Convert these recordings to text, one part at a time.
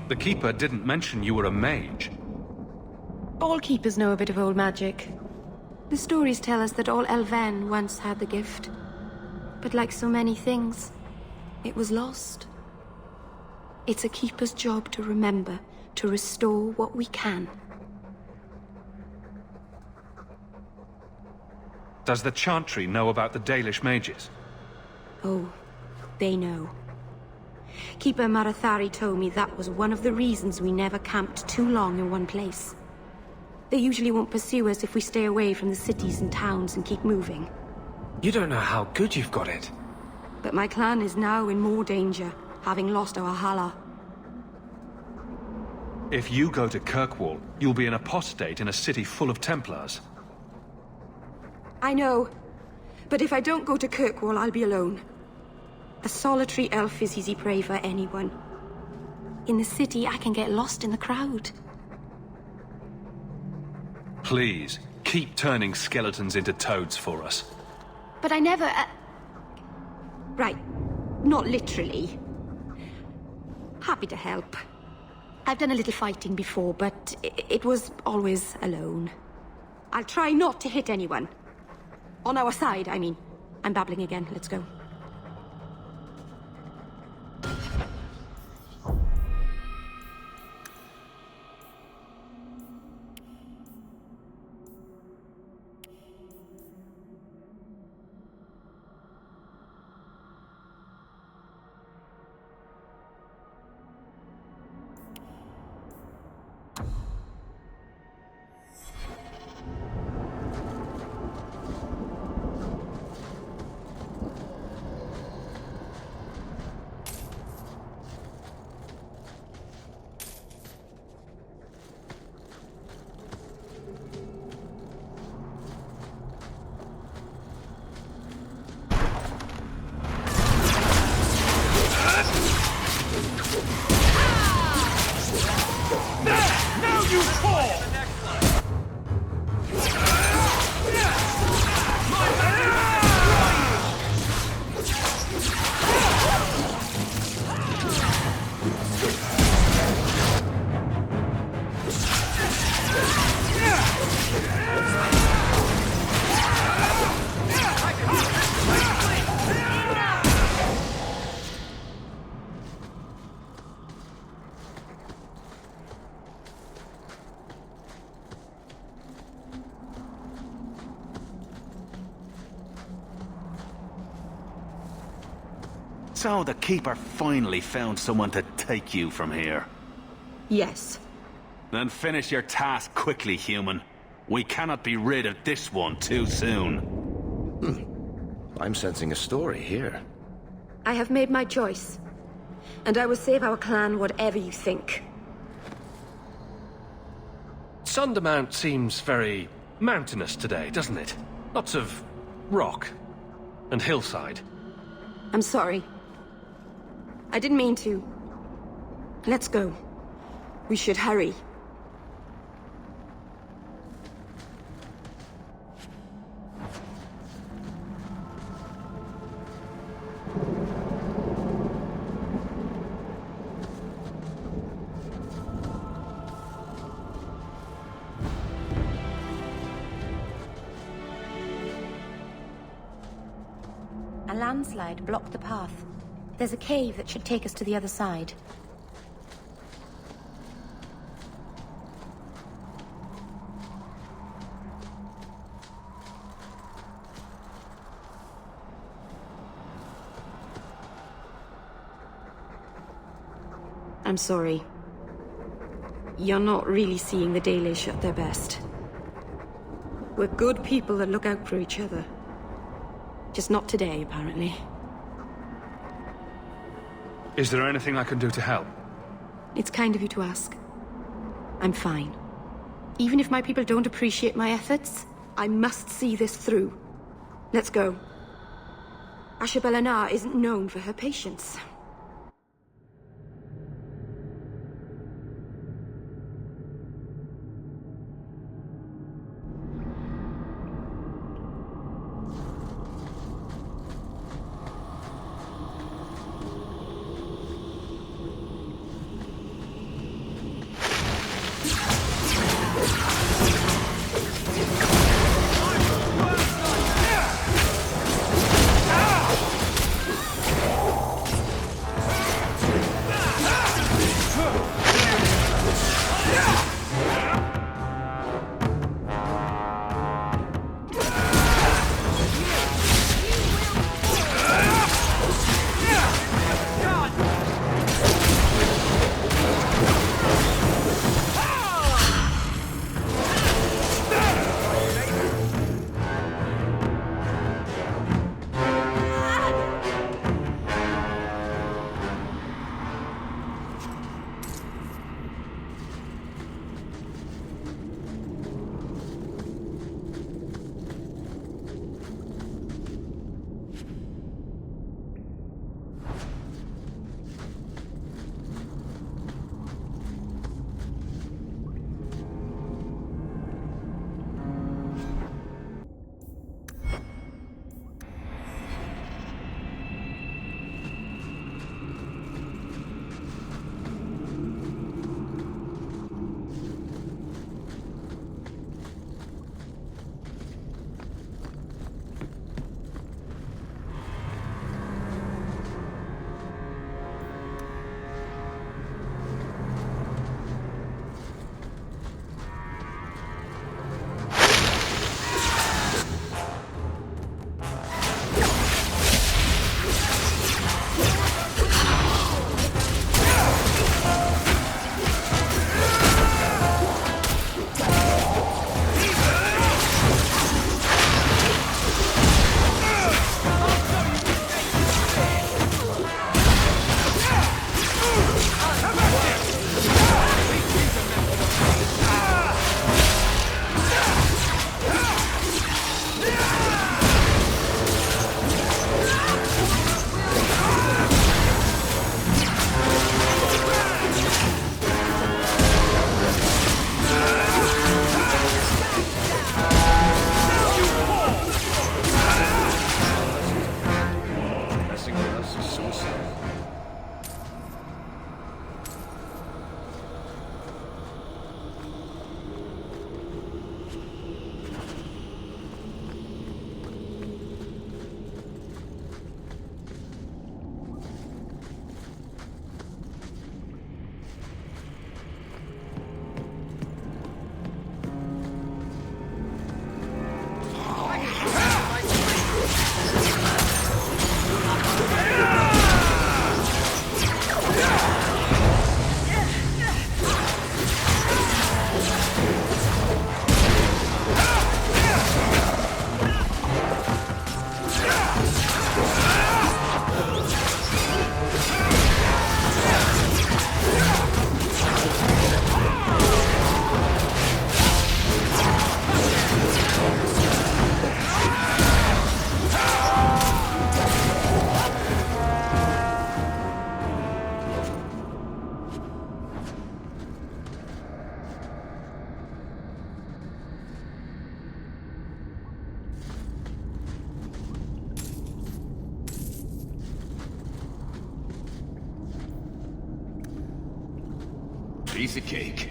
The Keeper didn't mention you were a mage. All keepers know a bit of old magic. The stories tell us that all Elven once had the gift. But like so many things, it was lost. It's a keeper's job to remember, to restore what we can. Does the Chantry know about the Dalish mages? Oh, they know. Keeper Marathari told me that was one of the reasons we never camped too long in one place. They usually won't pursue us if we stay away from the cities and towns and keep moving. You don't know how good you've got it. But my clan is now in more danger, having lost our Hala. If you go to Kirkwall, you'll be an apostate in a city full of Templars. I know. But if I don't go to Kirkwall, I'll be alone. A solitary elf is easy prey for anyone. In the city, I can get lost in the crowd. Please, keep turning skeletons into toads for us. But I never... Right. Not literally. Happy to help. I've done a little fighting before, but it was always alone. I'll try not to hit anyone. On our side, I mean. I'm babbling again. Let's go. So the Keeper finally found someone to take you from here. Yes. Then finish your task quickly, human. We cannot be rid of this one too soon. I'm sensing a story here. I have made my choice. And I will save our clan whatever you think. Sundermount seems very mountainous today, doesn't it? Lots of rock and hillside. I'm sorry. I didn't mean to. Let's go. We should hurry. A landslide blocked the path. There's a cave that should take us to the other side. I'm sorry. You're not really seeing the Dalish at their best. We're good people that look out for each other. Just not today, apparently. Is there anything I can do to help? It's kind of you to ask. I'm fine. Even if my people don't appreciate my efforts, I must see this through. Let's go. Ashabelana isn't known for her patience. piece of cake.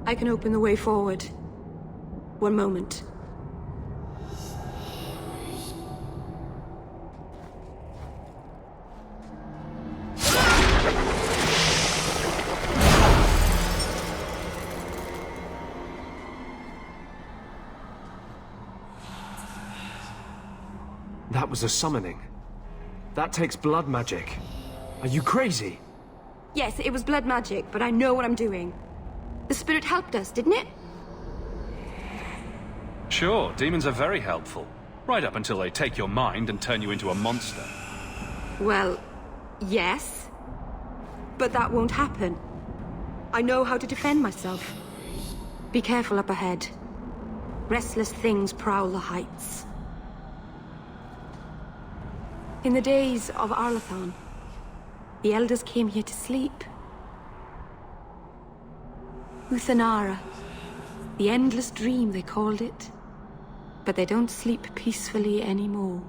I can open the way forward. One moment. That was a summoning. That takes blood magic. Are you crazy? Yes, it was blood magic, but I know what I'm doing. The spirit helped us, didn't it? Sure, demons are very helpful. Right up until they take your mind and turn you into a monster. Well, yes. But that won't happen. I know how to defend myself. Be careful up ahead. Restless things prowl the heights. In the days of Arlathan, the elders came here to sleep. Uthanara. The endless dream, they called it. But they don't sleep peacefully anymore.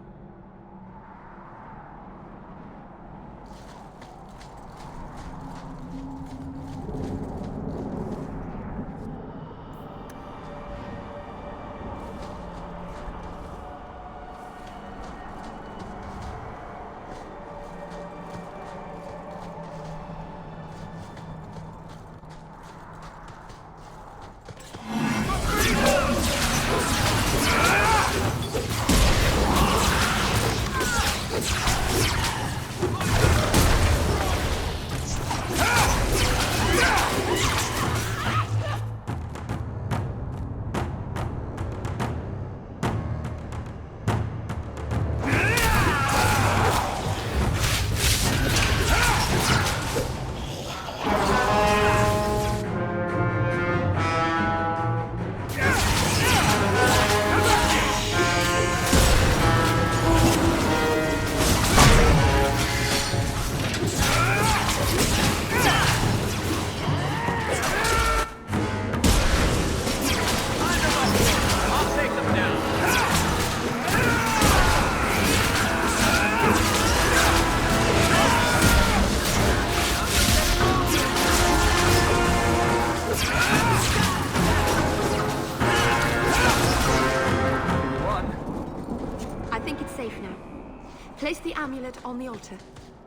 Place the amulet on the altar,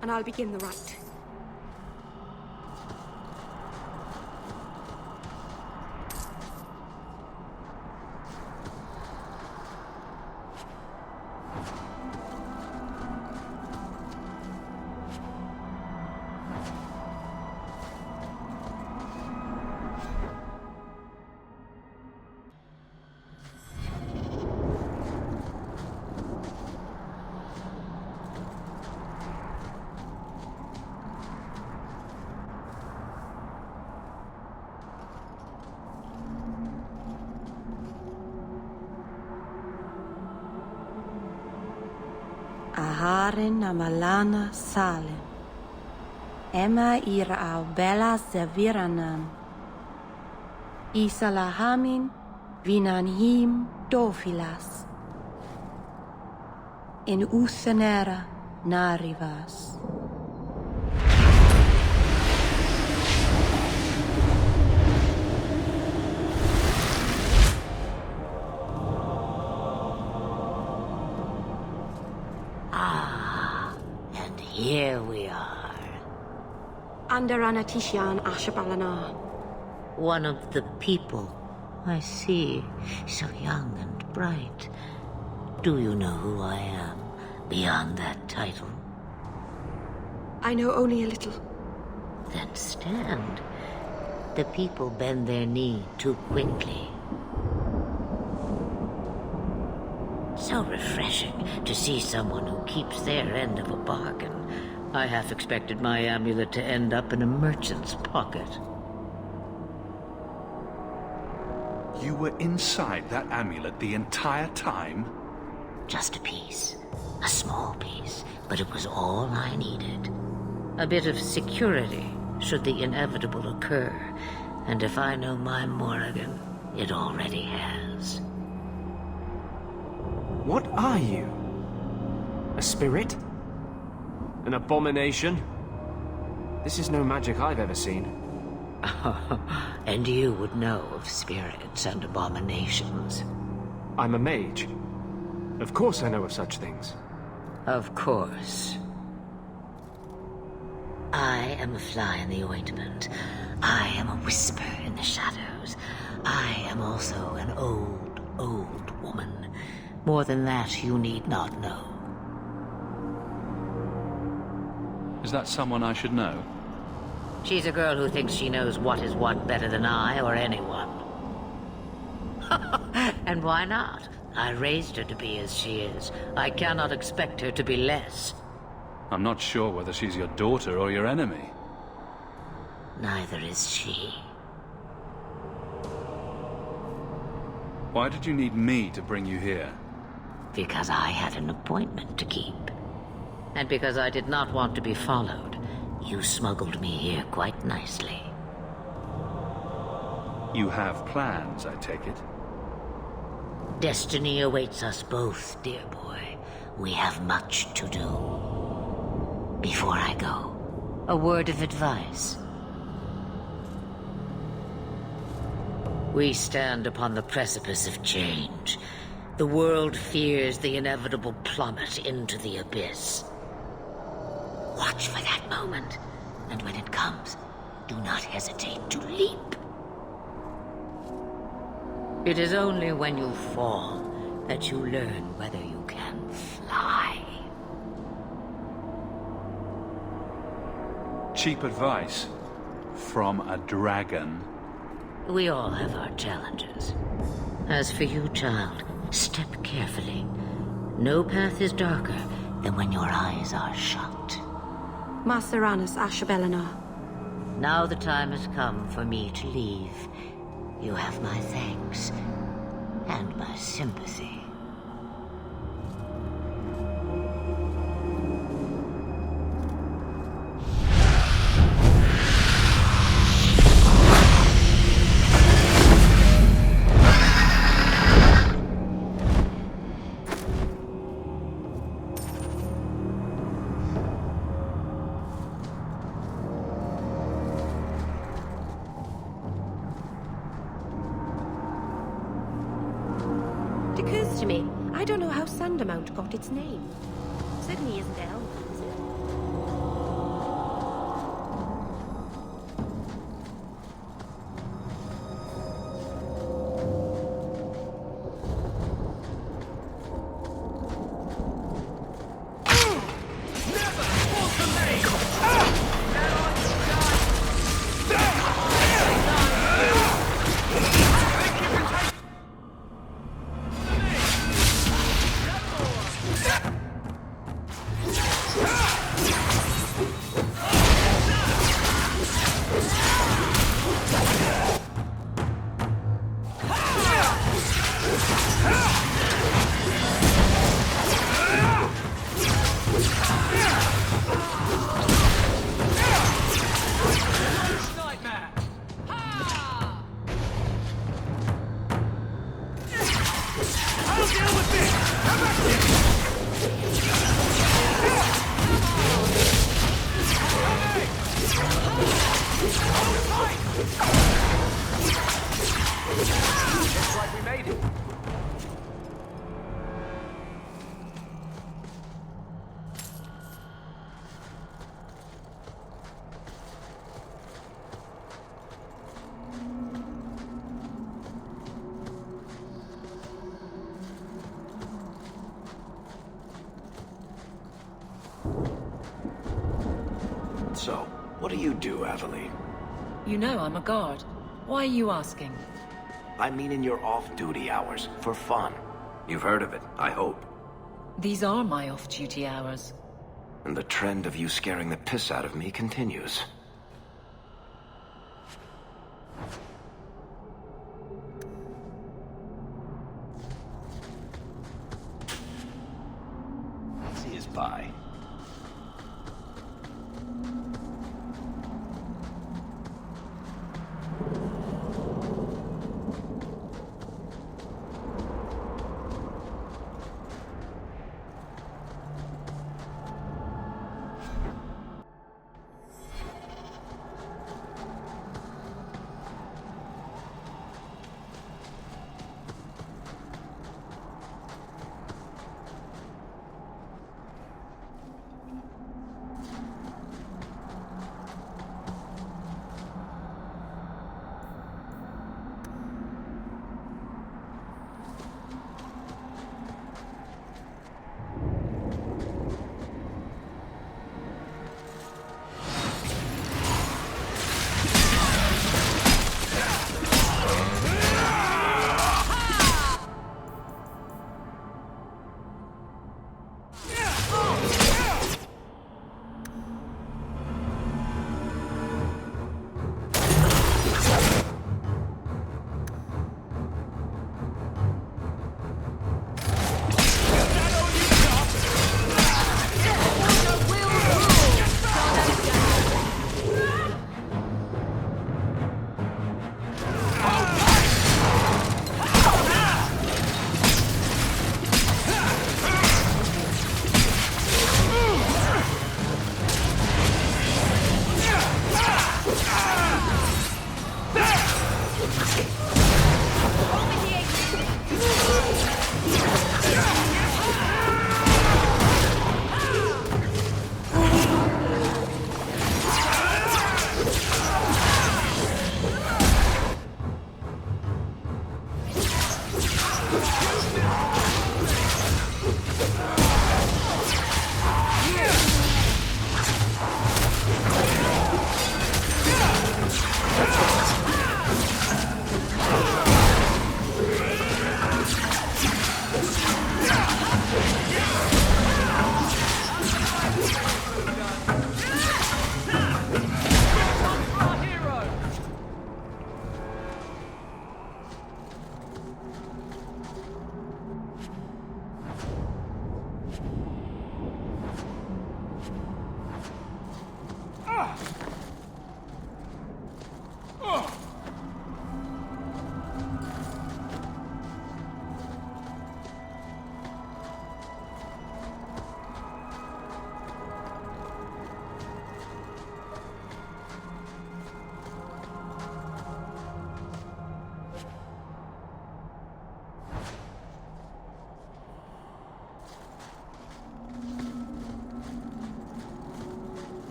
and I'll begin the rite. Aharin amalana salem. Emma ira au bella zeviranan. Isalahamin vinanhim dofilas. In Uthanera narivas. Here we are. Under Anatishan Ashabalana. One of the people, I see. So young and bright. Do you know who I am, beyond that title? I know only a little. Then stand. The people bend their knee too quickly. So refreshing to see someone who keeps their end of a bargain. I half expected my amulet to end up in a merchant's pocket. You were inside that amulet the entire time? Just a piece. A small piece, but it was all I needed. A bit of security, should the inevitable occur. And if I know my Morrigan, it already has. What are you? A spirit? An abomination? This is no magic I've ever seen. And you would know of spirits and abominations. I'm a mage. Of course I know of such things. Of course. I am a fly in the ointment. I am a whisper in the shadows. I am also an old, old woman. More than that, you need not know. Is that someone I should know? She's a girl who thinks she knows what is what better than I or anyone. And why not? I raised her to be as she is. I cannot expect her to be less. I'm not sure whether she's your daughter or your enemy. Neither is she. Why did you need me to bring you here? Because I had an appointment to keep. And because I did not want to be followed, you smuggled me here quite nicely. You have plans, I take it? Destiny awaits us both, dear boy. We have much to do. Before I go, a word of advice. We stand upon the precipice of change. The world fears the inevitable plummet into the abyss. Watch for that moment, and when it comes, do not hesitate to leap. It is only when you fall that you learn whether you can fly. Cheap advice from a dragon. We all have our challenges. As for you, child, step carefully. No path is darker than when your eyes are shut. Maceranus Ashabellinar. Now the time has come for me to leave. You have my thanks and my sympathy. It occurs to me, I don't know how Sandamount got its name. Certainly isn't Elm, is it? So, what do you do, Aveline? You know I'm a guard. Why are you asking? I mean in your off-duty hours, for fun. You've heard of it, I hope. These are my off-duty hours. And the trend of you scaring the piss out of me continues. Easy as pie.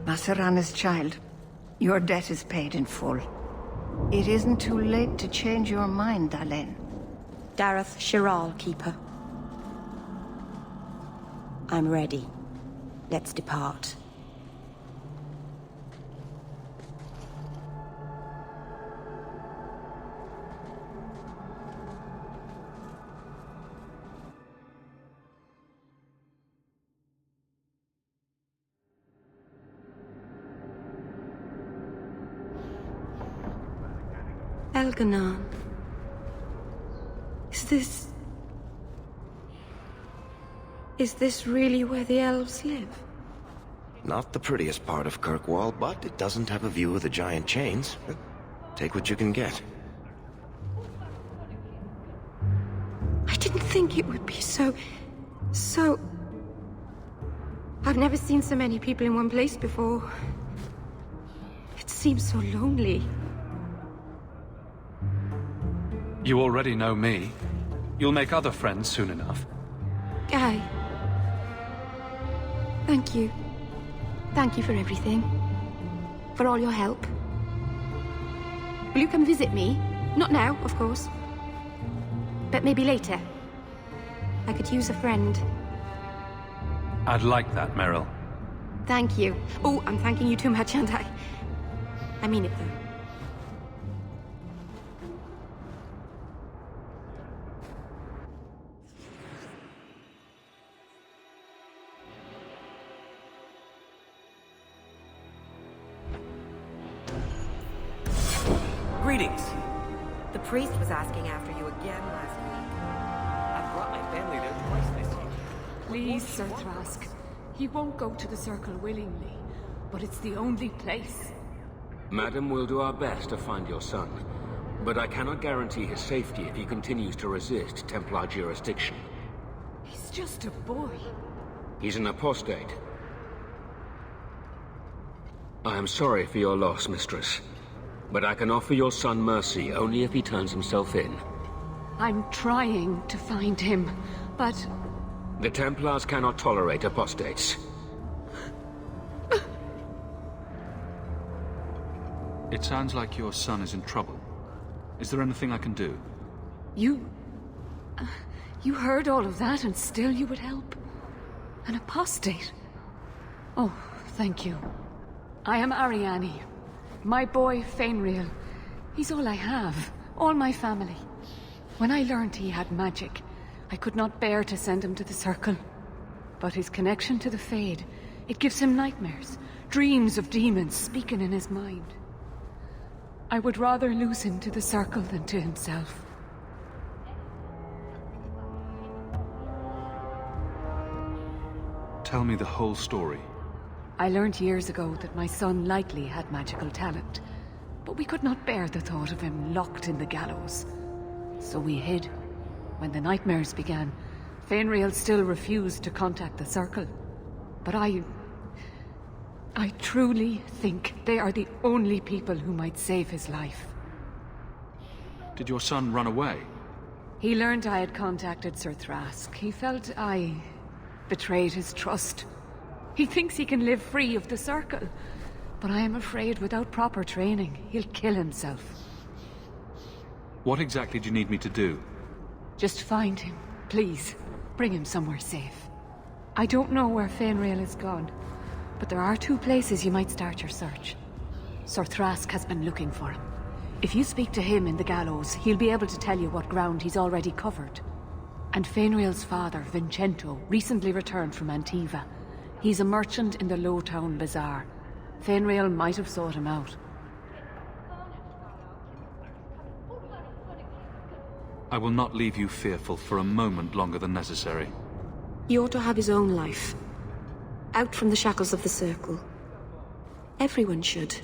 Masarana's child, your debt is paid in full. It isn't too late to change your mind, Dalen. Dareth Shiral, Keeper. I'm ready. Let's depart. Elganon. Is this really where the elves live? Not the prettiest part of Kirkwall, but it doesn't have a view of the giant chains. Take what you can get. I didn't think it would be so... I've never seen so many people in one place before. It seems so lonely. You already know me. You'll make other friends soon enough. Guy. Thank you. Thank you for everything. For all your help. Will you come visit me? Not now, of course. But maybe later. I could use a friend. I'd like that, Meryl. Thank you. Oh, I'm thanking you too much, aren't I? I mean it, though. Greetings. The priest was asking after you again last week. I've brought my family there twice this year. Please, Sir Thrask. He won't go to the Circle willingly, but it's the only place. Madam, we'll do our best to find your son. But I cannot guarantee his safety if he continues to resist Templar jurisdiction. He's just a boy. He's an apostate. I am sorry for your loss, mistress. But I can offer your son mercy only if he turns himself in. I'm trying to find him, but... The Templars cannot tolerate apostates. It sounds like your son is in trouble. Is there anything I can do? You heard all of that and still you would help? An apostate? Oh, thank you. I am Ariane. My boy, Fainriel. He's all I have. All my family. When I learned he had magic, I could not bear to send him to the Circle. But his connection to the Fade, it gives him nightmares. Dreams of demons speaking in his mind. I would rather lose him to the Circle than to himself. Tell me the whole story. I learned years ago that my son likely had magical talent, but we could not bear the thought of him locked in the gallows. So we hid. When the nightmares began, Fainriel still refused to contact the Circle. But I truly think they are the only people who might save his life. Did your son run away? He learned I had contacted Sir Thrask. He felt I betrayed his trust. He thinks he can live free of the Circle, but I am afraid without proper training, he'll kill himself. What exactly do you need me to do? Just find him, please. Bring him somewhere safe. I don't know where Fainriel is gone, but there are 2 places you might start your search. Sir Thrask has been looking for him. If you speak to him in the gallows, he'll be able to tell you what ground he's already covered. And Fainriel's father, Vincento, recently returned from Antiva. He's a merchant in the Lowtown Bazaar. Fainriel might have sought him out. I will not leave you fearful for a moment longer than necessary. He ought to have his own life. Out from the shackles of the Circle. Everyone should.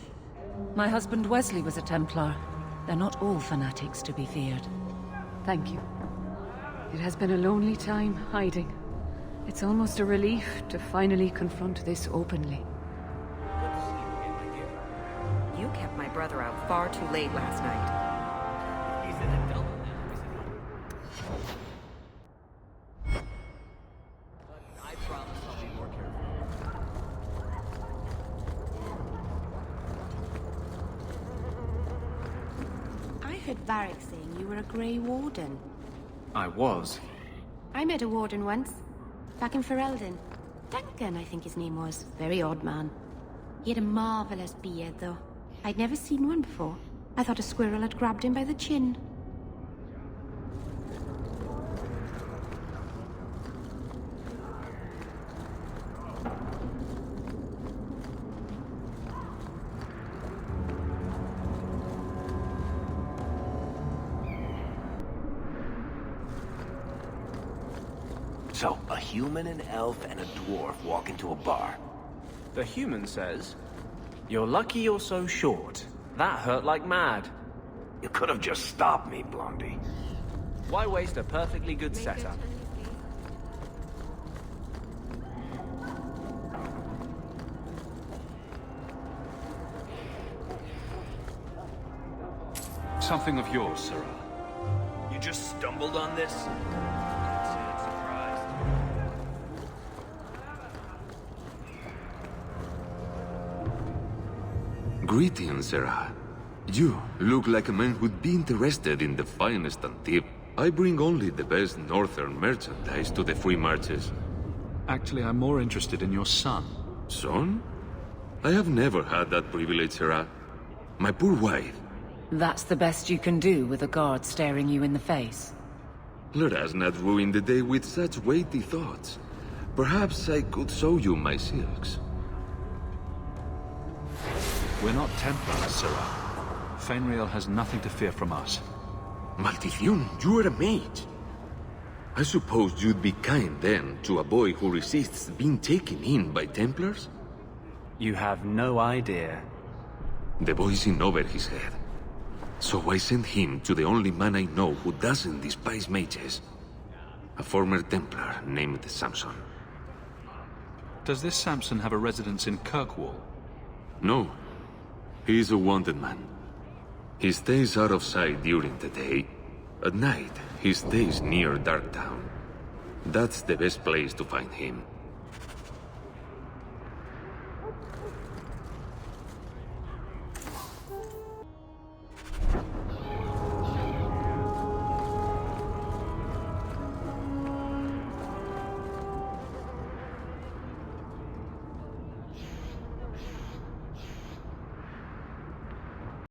My husband Wesley was a Templar. They're not all fanatics to be feared. Thank you. It has been a lonely time hiding. It's almost a relief to finally confront this openly. Good to see you again, my dear. You kept my brother out far too late last night. He's an adult now, isn't he? But I promise I'll be more careful. I heard Varric saying you were a Grey Warden. I was. I met a warden once. Back in Ferelden. Duncan, I think his name was. Very odd man. He had a marvelous beard, though. I'd never seen one before. I thought a squirrel had grabbed him by the chin. So, a human, an elf, and a dwarf walk into a bar. The human says, "You're lucky you're so short. That hurt like mad." You could have just stopped me, Blondie. Why waste a perfectly good setup? Something of yours, Sarah. You just stumbled on this? Greetings, Sarah. You look like a man who'd be interested in the finest Antip. I bring only the best northern merchandise to the free marches. Actually, I'm more interested in your son. Son? I have never had that privilege, Sarah. My poor wife. That's the best you can do with a guard staring you in the face. Let us not ruin the day with such weighty thoughts. Perhaps I could show you my silks. We're not Templars, Sarah. Fenrir has nothing to fear from us. Maldición, you are a mage. I suppose you'd be kind then to a boy who resists being taken in by Templars? You have no idea. The boy's in over his head. So I sent him to the only man I know who doesn't despise mages. A former Templar named Samson. Does this Samson have a residence in Kirkwall? No. He is a wanted man. He stays out of sight during the day. At night, he stays near Darktown. That's the best place to find him.